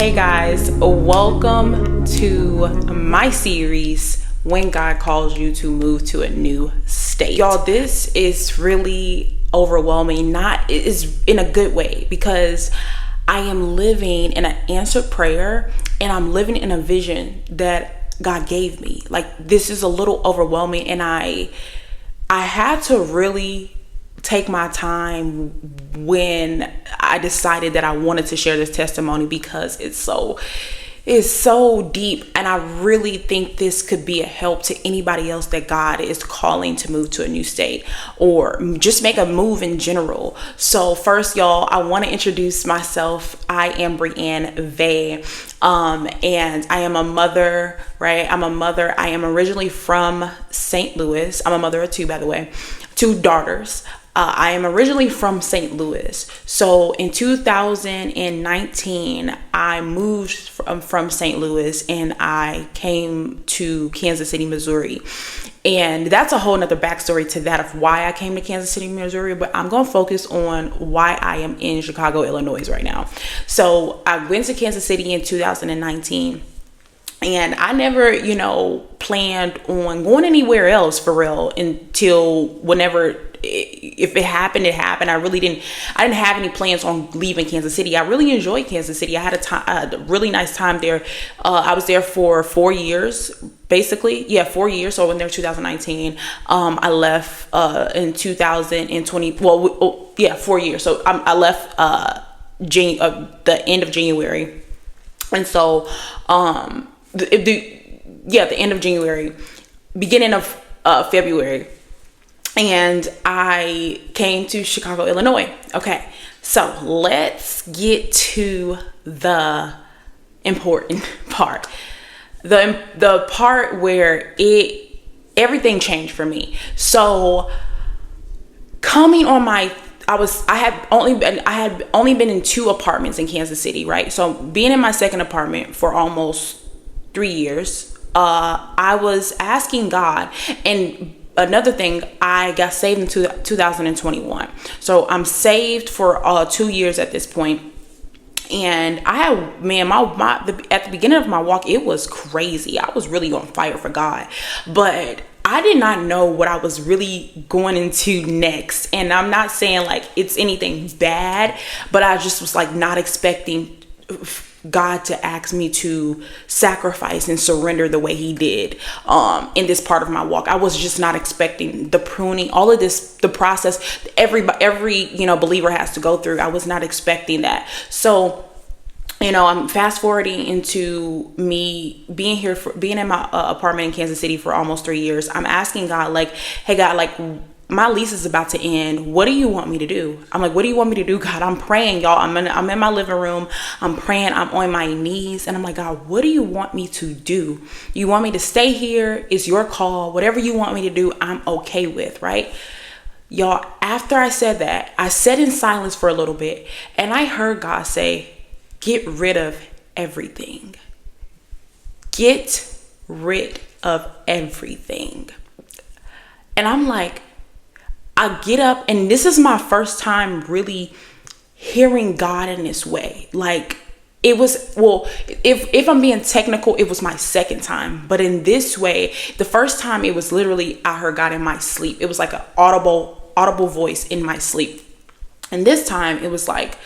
Hey guys, welcome to my series, When God Calls You to Move to a New State. Y'all, this is really overwhelming, it is in a good way, because I am living in an answered prayer and I'm living in a vision that God gave me. Like, this is a little overwhelming, and I had to really take my time when I decided that I wanted to share this testimony, because it's so deep, and I really think this could be a help to anybody else that God is calling to move to a new state or just make a move in general. So first, y'all, I want to introduce myself. I am Brianne Vey, and I am a mother, right? I'm a mother. I am originally from St. Louis. I'm a mother of two, by the way, two daughters. I am originally from St. Louis. So in 2019, I moved from St. Louis and I came to Kansas City, Missouri. And that's a whole nother backstory to that of why I came to Kansas City, Missouri. But I'm going to focus on why I am in Chicago, Illinois right now. So I went to Kansas City in 2019. And I never, planned on going anywhere else for real until whenever, if it happened, it happened. I didn't have any plans on leaving Kansas City. I really enjoyed Kansas City. I had a really nice time there. I was there for 4 years, basically. Yeah, 4 years. So I went there in 2019. I left in 2020. 4 years. So I left the end of January. And so the end of January, beginning of February, and I came to Chicago, Illinois. Okay, so let's get to the important part, the part where everything changed for me. So coming on I had only been in 2 apartments in Kansas City, right? So being in my second apartment for almost 3 years, I was asking God. And another thing, I got saved in 2021. So I'm saved for 2 years at this point. And I had, at the beginning of my walk, it was crazy. I was really on fire for God, but I did not know what I was really going into next. And I'm not saying like it's anything bad, but I just was like not expecting God to ask me to sacrifice and surrender the way he did in this part of my walk. I was just not expecting the pruning, all of this, the process every believer has to go through. I was not expecting that. So I'm fast forwarding into me being in my apartment in Kansas City for almost 3 years. I'm asking God, like, hey God, like, my lease is about to end. What do you want me to do? I'm like, what do you want me to do, God? I'm praying, y'all. I'm in my living room. I'm praying. I'm on my knees. And I'm like, God, what do you want me to do? You want me to stay here? It's your call. Whatever you want me to do, I'm okay with, right? Y'all, after I said that, I sat in silence for a little bit, and I heard God say, get rid of everything. Get rid of everything. And I'm like, I get up, and this is my first time really hearing God in this way. Like, it was, if I'm being technical, it was my second time. But in this way, the first time, it was literally, I heard God in my sleep. It was like an audible voice in my sleep. And this time it was like,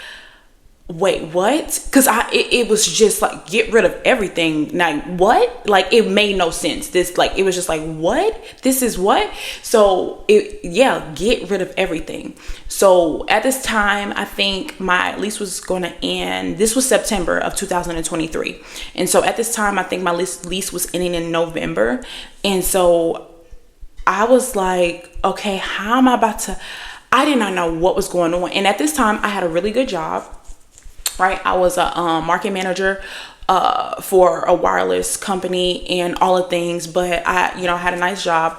wait, what? Because it was just like, get rid of everything. Like, what? Like, it made no sense. It was just like, what? This is what? So get rid of everything. So at this time, I think my lease was going to end. This was September of 2023. And so at this time, I think my lease was ending in November. And so I was like, okay, how am I I did not know what was going on. And at this time, I had a really good job. Right, I was a market manager for a wireless company and all the things, but I had a nice job,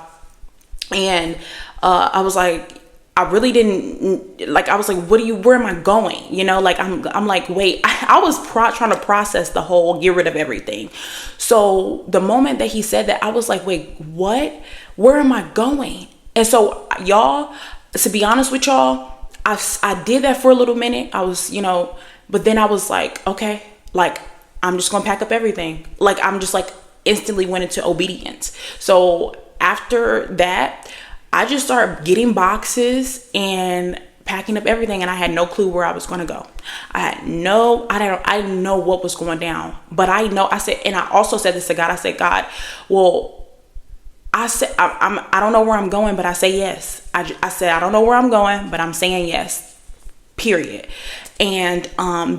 and I was like, I really didn't like. I was like, where am I going? I'm like, wait. I was trying to process the whole get rid of everything. So the moment that he said that, I was like, wait, what? Where am I going? And so, y'all, to be honest with y'all, I did that for a little minute. I was, but then I was like, okay, like, I'm just gonna pack up everything. Like, I'm just like instantly went into obedience. So after that, I just started getting boxes and packing up everything, and I had no clue where I was going to go. I didn't know what was going down, but I said, and I also said this to God. I said, God, well, I said, I don't know where I'm going, but I say yes. I said, I don't know where I'm going, but I'm saying yes, period. And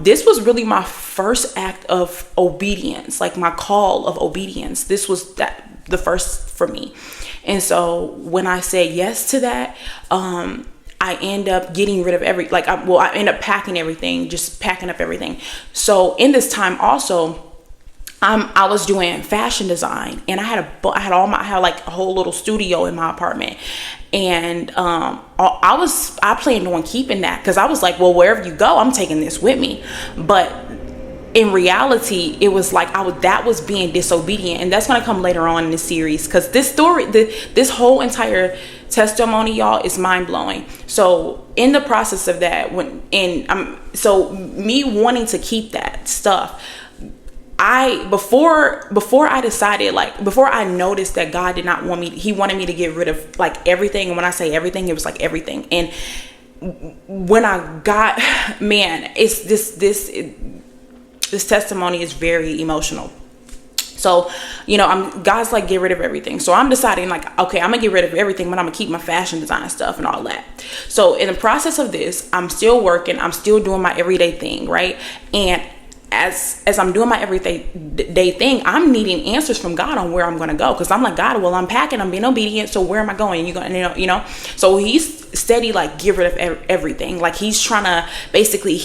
this was really my first act of obedience, like my call of obedience. This was the first for me. And so when I say yes to that, I end up getting rid of I end up packing everything, just packing up everything. So in this time also, I was doing fashion design, and I had like a whole little studio in my apartment, and I planned on keeping that, because I was like, well, wherever you go, I'm taking this with me. But in reality, it was like that was being disobedient, and that's going to come later on in the series, because this story, this whole entire testimony, y'all, is mind-blowing. So in the process of that, so me wanting to keep that stuff, before I decided, like, before I noticed that God did not want me, he wanted me to get rid of like everything. And when I say everything, it was like everything. And when I got, man, it's this testimony is very emotional. So, God's like, get rid of everything. So I'm deciding, like, okay, I'm gonna get rid of everything, but I'm gonna keep my fashion design stuff and all that. So in the process of this, I'm still working, I'm still doing my everyday thing, right? And as I'm doing my everyday thing, I'm needing answers from God on where I'm going to go. Because I'm like, God, well, I'm packing, I'm being obedient. So where am I going? You going, So he's steady, like, get rid of everything. Like, he's trying to, basically,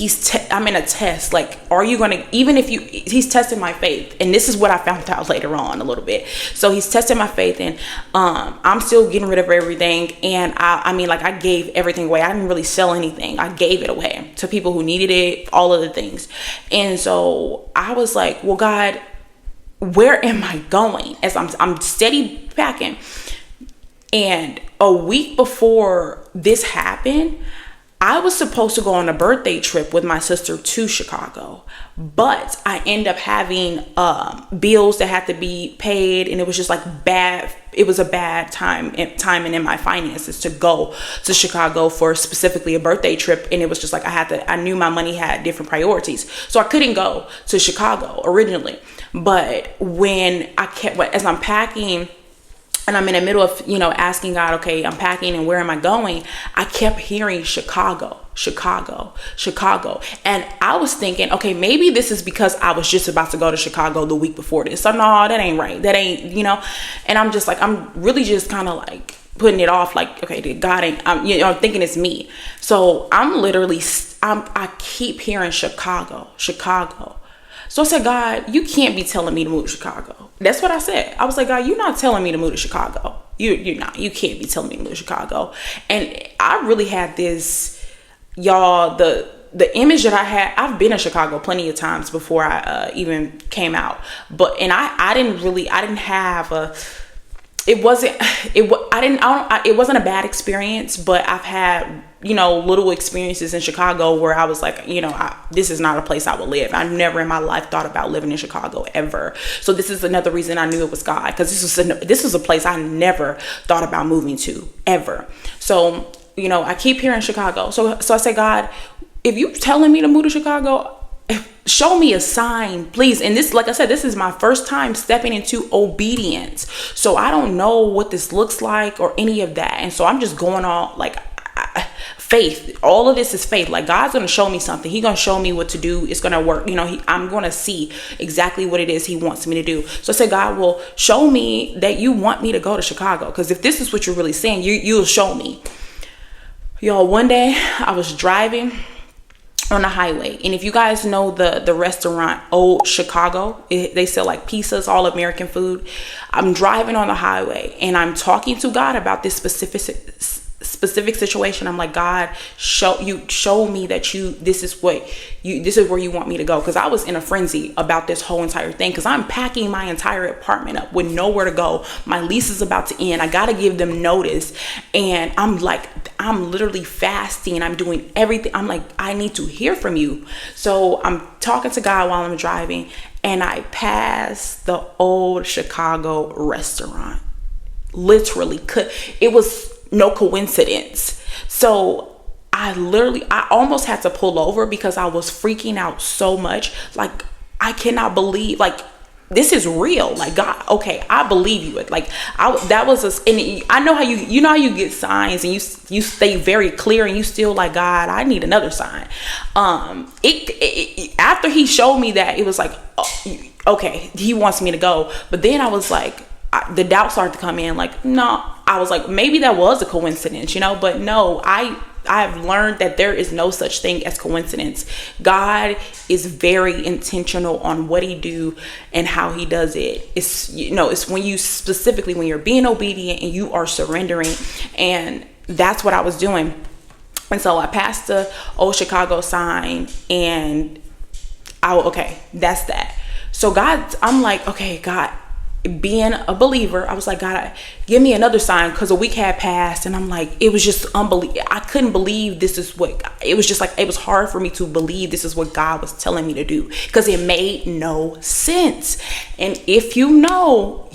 I'm in a test. Like, are you going to, he's testing my faith. And this is what I found out later on a little bit. So he's testing my faith, and I'm still getting rid of everything. And I gave everything away. I didn't really sell anything. I gave it away to people who needed it, all of the things. And so I was like, well, God, where am I going? As I'm steady packing. And a week before this happened, I was supposed to go on a birthday trip with my sister to Chicago, but I end up having bills that had to be paid, and it was just like bad. It was a bad timing in my finances to go to Chicago for specifically a birthday trip, and it was just like I knew my money had different priorities, so I couldn't go to Chicago originally. But as I'm packing, and I'm in the middle of, asking God, okay, I'm packing and where am I going? I kept hearing Chicago. And I was thinking, okay, maybe this is because I was just about to go to Chicago the week before this. So no, that ain't right. That ain't, and I'm just like, I'm really just kind of like putting it off. Like, okay, God ain't, I'm thinking it's me. So I'm literally, I keep hearing Chicago. So I said, God, you can't be telling me to move to Chicago. That's what I said. I was like, God, you're not telling me to move to Chicago. You're not. You can't be telling me to move to Chicago. And I really had this, y'all, the image that I had. I've been to Chicago plenty of times before I even came out. It wasn't a bad experience, but I've had, little experiences in Chicago where I was like, this is not a place I would live. I've never in my life thought about living in Chicago ever. So this is another reason I knew it was God, because this was a place I never thought about moving to ever. So, I keep hearing Chicago. So I say, God, if you're telling me to move to Chicago, show me a sign, please. And this, like I said, this is my first time stepping into obedience. So I don't know what this looks like or any of that. And so I'm just going on like faith. All of this is faith. Like, God's going to show me something. He's going to show me what to do. It's going to work. I'm going to see exactly what it is he wants me to do. So I said, God, well, show me that you want me to go to Chicago. Because if this is what you're really saying, you'll show me. Y'all, one day I was driving on the highway, and if you guys know the restaurant Old Chicago, they sell like pizzas, all American food. I'm driving on the highway, and I'm talking to God about this specific specific situation, I'm like, God, show me that this is where you want me to go. Because I was in a frenzy about this whole entire thing, because I'm packing my entire apartment up with nowhere to go. My lease is about to end. I got to give them notice. And I'm literally fasting. I'm doing everything. I'm like, I need to hear from you. So I'm talking to God while I'm driving, and I pass the old Chicago restaurant. Literally, it was no coincidence. So I almost had to pull over because I was freaking out so much. Like, I cannot believe, like, this is real. Like, God, okay, I believe you. Like, and I know how you know how you get signs and you stay very clear, and you still like, God, I need another sign. After he showed me that, it was like, oh, okay, he wants me to go. But then I was like, the doubt started to come in. Like, no, I was like, maybe that was a coincidence, but no, I've learned that there is no such thing as coincidence. God is very intentional on what he do and how he does it. It's when you're being obedient and you are surrendering. And that's what I was doing. And so I passed the old Chicago sign, and okay, that's that. So God, I'm like, okay, God, being a believer, I was like, God, give me another sign, because a week had passed, and I'm like, it was just unbelievable. I couldn't believe it was just like, it was hard for me to believe this is what God was telling me to do, because it made no sense. And if you know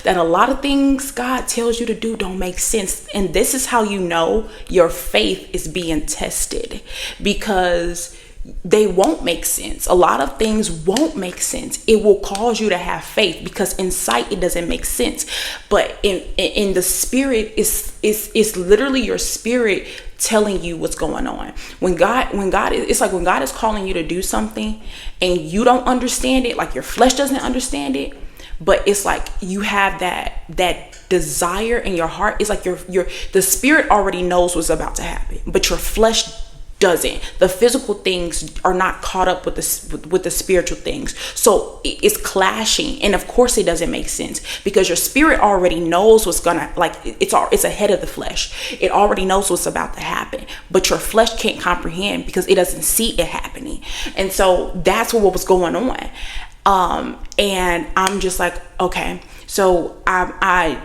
that a lot of things God tells you to do don't make sense. And this is how you know your faith is being tested, because they won't make sense. A lot of things won't make sense. It will cause you to have faith, because in sight it doesn't make sense, but in the spirit, it's literally your spirit telling you what's going on. When God is calling you to do something and you don't understand it, like your flesh doesn't understand it, but it's like you have that desire in your heart. It's like the spirit already knows what's about to happen, but your flesh doesn't. The physical things are not caught up with the spiritual things, so it's clashing. And of course it doesn't make sense, because your spirit already knows what's gonna, like, it's ahead of the flesh. It already knows what's about to happen, but your flesh can't comprehend because it doesn't see it happening. And so that's what was going on. And I'm just like, okay. So I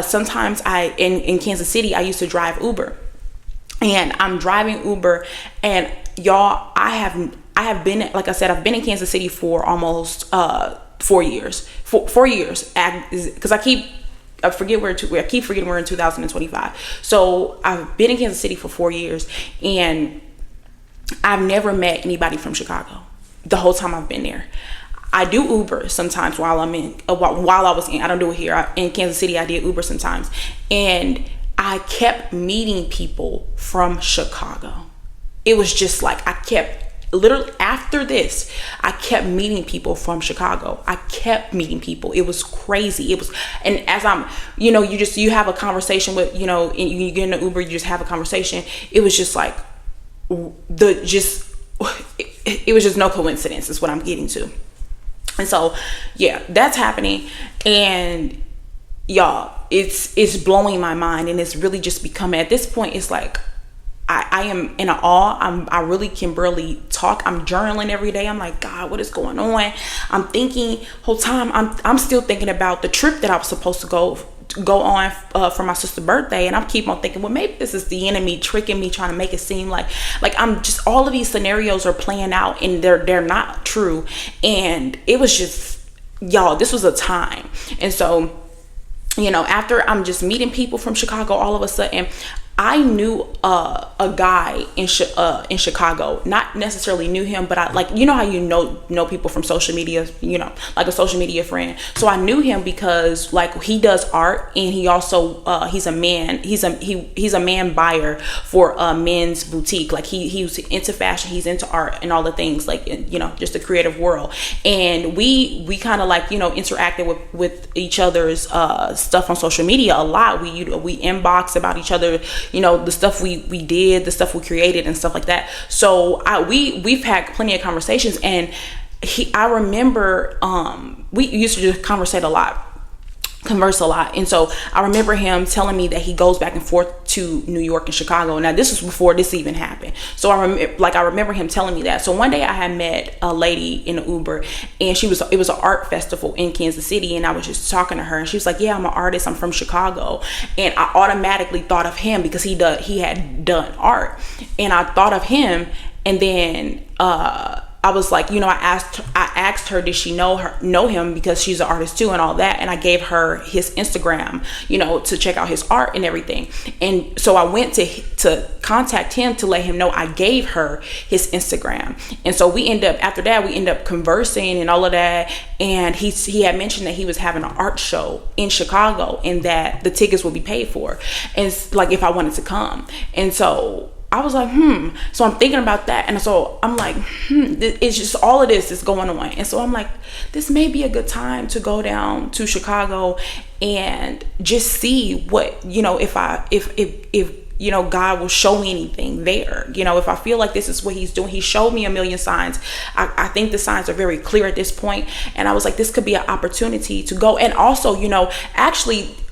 sometimes in Kansas City, I used to drive Uber. And I'm driving Uber, and y'all, I have been, like I said, I've been in Kansas City for almost 4 years. 4 years, because I keep forgetting we're in 2025. So I've been in Kansas City for 4 years, and I've never met anybody from Chicago the whole time I've been there. I do Uber sometimes while I don't do it here. In Kansas City, I did Uber sometimes, and I kept meeting people from Chicago. It was just like, literally after this, I kept meeting people from Chicago. I kept meeting people. It was crazy. And as I'm, you have a conversation with, and you get in an Uber, you just have a conversation. It was just like, it was just no coincidence is what I'm getting to. And so, yeah, that's happening. And y'all, it's blowing my mind, and it's really just becoming, at this point, it's like I am in awe. I really can barely talk. I'm journaling every day. I'm like, God, what is going on? I'm thinking whole time. I'm still thinking about the trip that I was supposed to go on for my sister's birthday, and I keep on thinking, well, maybe this is the enemy tricking me, trying to make it seem like I'm just, all of these scenarios are playing out, and they're not true. And it was just, y'all, this was a time. And so, after I'm just meeting people from Chicago, all of a sudden I knew a guy in Chicago. Not necessarily knew him, but I, like, how you know people from social media, like a social media friend. So I knew him because, like, he does art, and he also he's a man buyer for a men's boutique. Like he's into fashion, he's into art and all the things, like, just the creative world. And we kind of like, interacted with each other's stuff on social media a lot. We inbox about each other, the stuff we did, the stuff we created and stuff like that. So we've had plenty of conversations, and I remember we used to just conversate a lot. converse a lot. And so I remember him telling me that he goes back and forth to New York and Chicago. Now this was before this even happened. So I remember him telling me that. So one day I had met a lady in an Uber, and it was an art festival in Kansas City, and I was just talking to her, and she was like, yeah, I'm an artist, I'm from Chicago. And I automatically thought of him because he had done art, and I thought of him. And then I was like, I asked her, did she know him, because she's an artist too and all that. And I gave her his Instagram, to check out his art and everything. And so I went to contact him to let him know I gave her his Instagram. And so after that, we ended up conversing and all of that. And he had mentioned that he was having an art show in Chicago and that the tickets would be paid for. And like, if I wanted to come. And so I was like, So I'm thinking about that. And so I'm like, it's just all of this is going on. And so I'm like, this may be a good time to go down to Chicago and just see what, if God will show me anything there. If I feel like this is what he's doing, he showed me a million signs. I think the signs are very clear at this point. And I was like, this could be an opportunity to go. And also,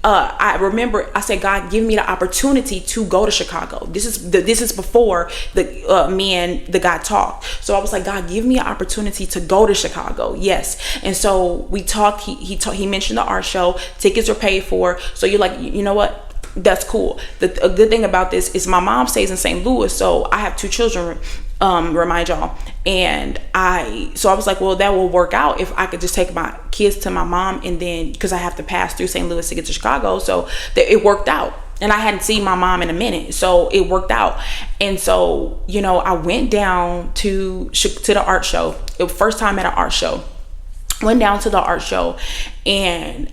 I remember I said, God, give me the opportunity to go to Chicago. This is before me and the guy talked. So I was like, God, give me an opportunity to go to Chicago. Yes. And so we talked. He mentioned the art show. Tickets are paid for. So you're like, you know what? That's cool. A good thing about this is my mom stays in St. Louis, so I have 2 children, remind y'all. And I was like, well, that will work out if I could just take my kids to my mom, and then because I have to pass through St. Louis to get to Chicago, so it worked out. And I hadn't seen my mom in a minute, so it worked out. And so I went down to the art show. It was first time at an art show. Went down to the art show, and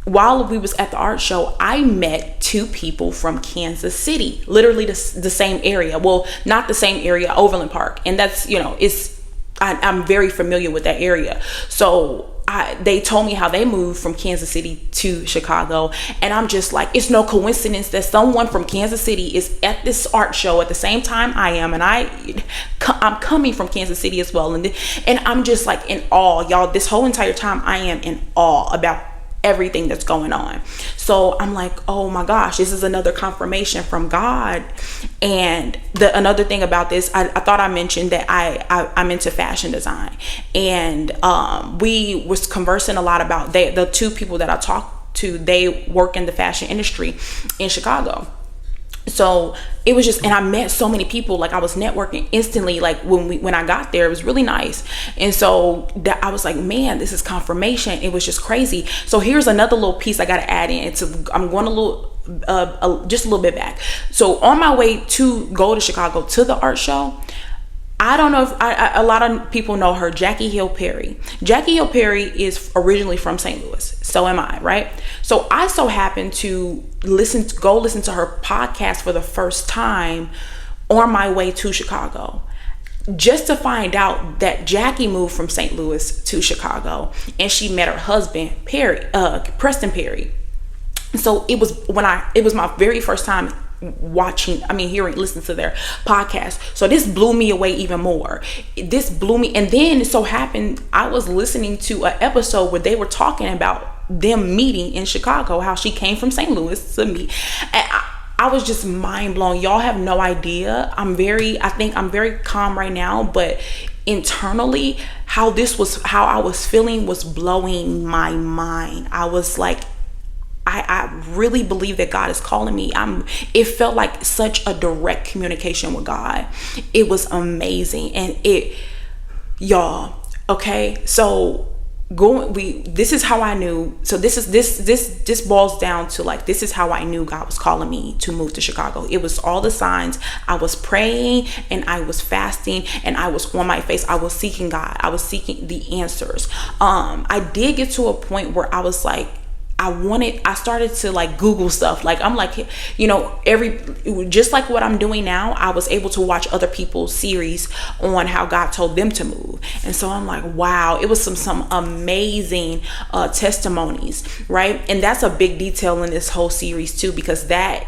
while we was at the art show, I met 2 people from Kansas City, literally the same area. Well, not the same area, Overland Park. And that's, I'm very familiar with that area. So they told me how they moved from Kansas City to Chicago. And I'm just like, it's no coincidence that someone from Kansas City is at this art show at the same time I am. And I'm coming from Kansas City as well. And I'm just like in awe, y'all. This whole entire time I am in awe about everything that's going on. So I'm like, oh my gosh, this is another confirmation from God. And another thing about this, I thought I mentioned that I'm into fashion design, and we was conversing a lot about the 2 people that I talked to. They work in the fashion industry in Chicago. So it was just, and I met so many people, like I was networking instantly. Like when I got there, it was really nice. And so that I was like, man, this is confirmation. It was just crazy. So here's another little piece I got to add in. I'm going just a little bit back. So on my way to go to Chicago to the art show, I don't know if a lot of people know her, Jackie Hill Perry. Jackie Hill Perry is originally from St. Louis. So am I, right? So I so happened to listen to her podcast for the first time on my way to Chicago, just to find out that Jackie moved from St. Louis to Chicago, and she met her husband, Preston Perry. So it was my very first time listening to their podcast. So this blew me away even more. This blew me. And then it so happened I was listening to an episode where they were talking about them meeting in Chicago, how she came from St. Louis to meet. And I was just mind blown. Y'all have no idea. I think I'm very calm right now, but internally how I was feeling was blowing my mind. I was like, I really believe that God is calling me. It felt like such a direct communication with God. It was amazing. And y'all, okay, so this is how I knew. So this boils down to like, this is how I knew God was calling me to move to Chicago. It was all the signs. I was praying and I was fasting and I was on my face. I was seeking God. I was seeking the answers. I did get to a point where I was like, I started to like Google stuff. Like I'm like, just like what I'm doing now, I was able to watch other people's series on how God told them to move. And so I'm like, wow, it was some amazing testimonies, right? And that's a big detail in this whole series too, because that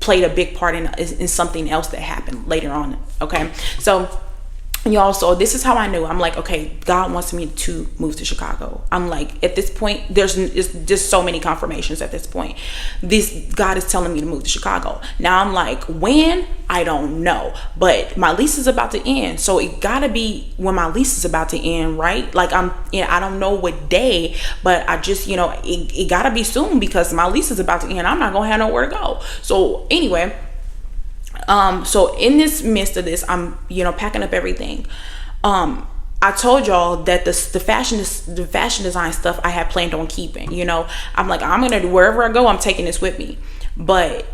played a big part in something else that happened later on. Okay. So Y'all, so this is how I knew. I'm like, okay, God wants me to move to Chicago. I'm like, at this point, there's just so many confirmations at this point. This God is telling me to move to Chicago. Now I'm like, when? I don't know. But my lease is about to end. So it gotta be when my lease is about to end, right? Like I don't know what day, but I just, it gotta be soon because my lease is about to end. I'm not gonna have nowhere to go. So anyway, so in this midst of this, I'm, packing up everything. I told y'all that the fashion design stuff I had planned on keeping, I'm like, I'm going to, wherever I go, I'm taking this with me. But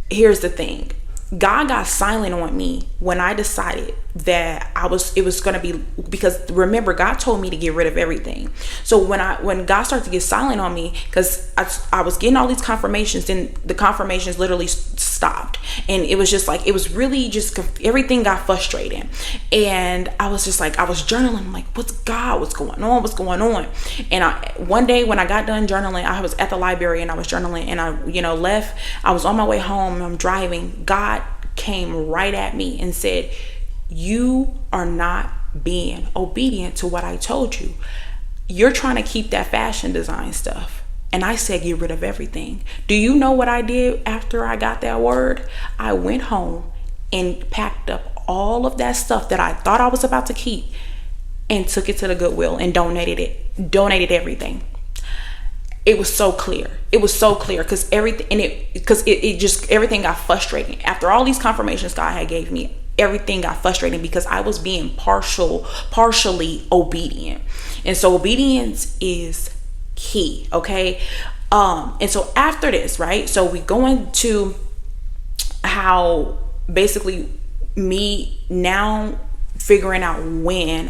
here's the thing. God got silent on me when I decided that it was going to be, because remember, God told me to get rid of everything. So when God started to get silent on me, because I was getting all these confirmations, then the confirmations literally stopped. And it was just like, it was really just, everything got frustrating. And I was just like, I was journaling. I'm like, what's going on? And one day when I got done journaling, I was at the library and I was journaling, and I, left. I was on my way home. I'm driving. God came right at me and said, you are not being obedient to what I told you. You're trying to keep that fashion design stuff. And I said, get rid of everything. Do you know what I did after I got that word? I went home and packed up all of that stuff that I thought I was about to keep and took it to the Goodwill and donated everything. It was so clear. Because everything got frustrating. After all these confirmations God had gave me, everything got frustrating because I was being partially obedient. And so obedience is key. Okay. And so after this, right? So we go into how basically me now figuring out when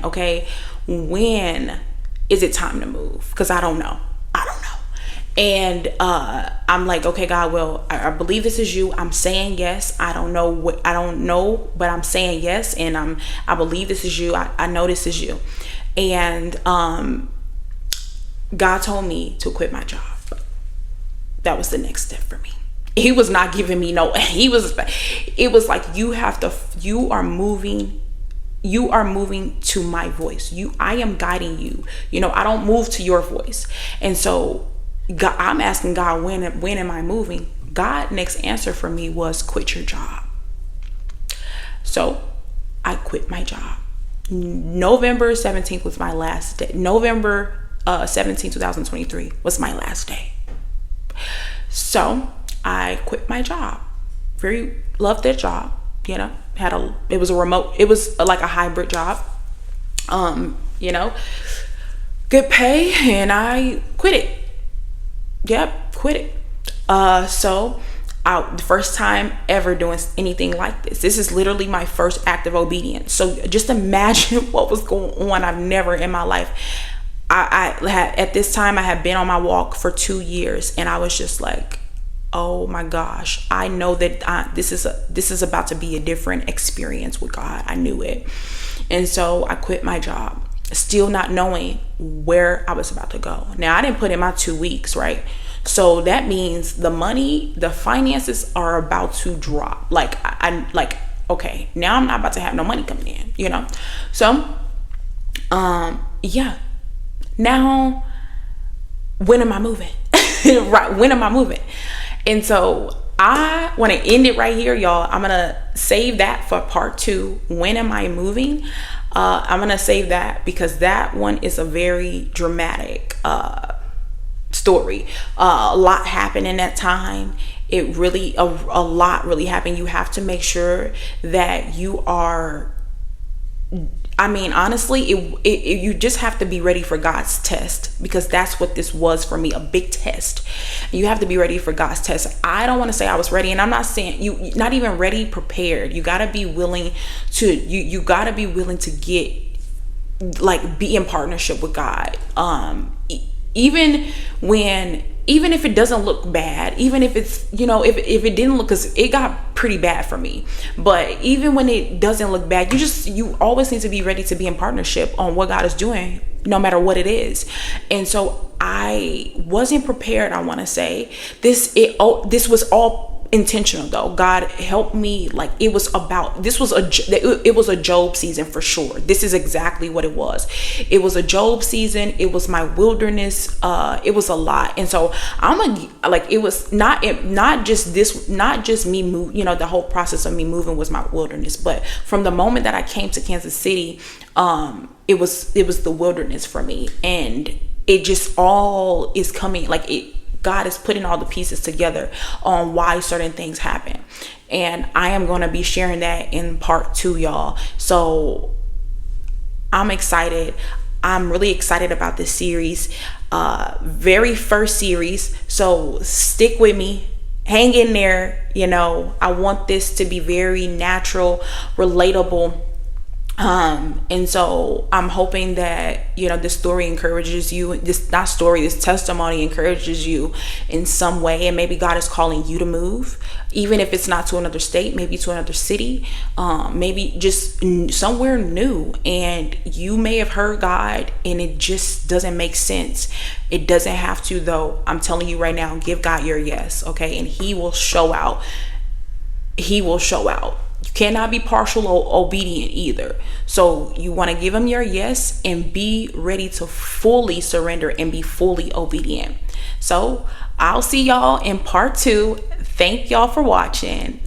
is it time to move? Because I don't know. And I'm like, okay, God, well, I believe this is you. I'm saying yes. I don't know, but I'm saying yes. And I believe this is you. I know this is you. And God told me to quit my job. That was the next step for me. He was not giving me it was like, you are moving to my voice. I am guiding you. I don't move to your voice. And so God, I'm asking God, when am I moving? God, next answer for me was quit your job. So I quit my job. November 17th was my last day. November 17, 2023 was my last day. So I quit my job. Very loved that job. It was like a hybrid job. Good pay, and I quit it. Quit it. So the first time ever doing anything like this. This is literally my first act of obedience. So just imagine what was going on. I've never in my life. I had, at this time, I had been on my walk for 2 years, and I was just like, oh my gosh, I know that this is about to be a different experience with God. I knew it. And so I quit my job, still not knowing where I was about to go. Now, I didn't put in my 2 weeks, right? So that means the finances are about to drop. Okay, now I'm not about to have no money coming in, So, yeah. Now, when am I moving? Right, when am I moving? And so I want to end it right here, y'all. I'm going to save that for part 2. When am I moving? I'm going to save that because that one is a very dramatic story. A lot happened in that time. It really, a lot really happened. You have to make sure that you are, honestly, you just have to be ready for God's test, because that's what this was for me, a big test. You have to be ready for God's test. I don't want to say I was ready, and I'm not saying you not even ready, prepared. You got to be willing to, you got to be willing to be in partnership with God. Even if it doesn't look bad, even if it's, if it didn't look, because it got pretty bad for me, but even when it doesn't look bad, you always need to be ready to be in partnership on what God is doing, no matter what it is. And so I wasn't prepared. I want to say this was all intentional though. God helped me. Like, it was a Job season for sure. This is exactly what it was. It was a Job season. It was my wilderness. It was a lot. And so it was not just me move, the whole process of me moving was my wilderness, but from the moment that I came to Kansas City, it was the wilderness for me. And it just all is coming, God is putting all the pieces together on why certain things happen. And I am going to be sharing that in part 2, y'all. So I'm excited. I'm really excited about this series. Very first series. So stick with me. Hang in there. I want this to be very natural, relatable. And so I'm hoping that, this story encourages you. This testimony encourages you in some way. And maybe God is calling you to move, even if it's not to another state, maybe to another city, maybe just somewhere new. And you may have heard God and it just doesn't make sense. It doesn't have to, though. I'm telling you right now, give God your yes. Okay. And he will show out. He will show out. You cannot be partial or obedient either. So you want to give him your yes and be ready to fully surrender and be fully obedient. So I'll see y'all in part 2. Thank y'all for watching.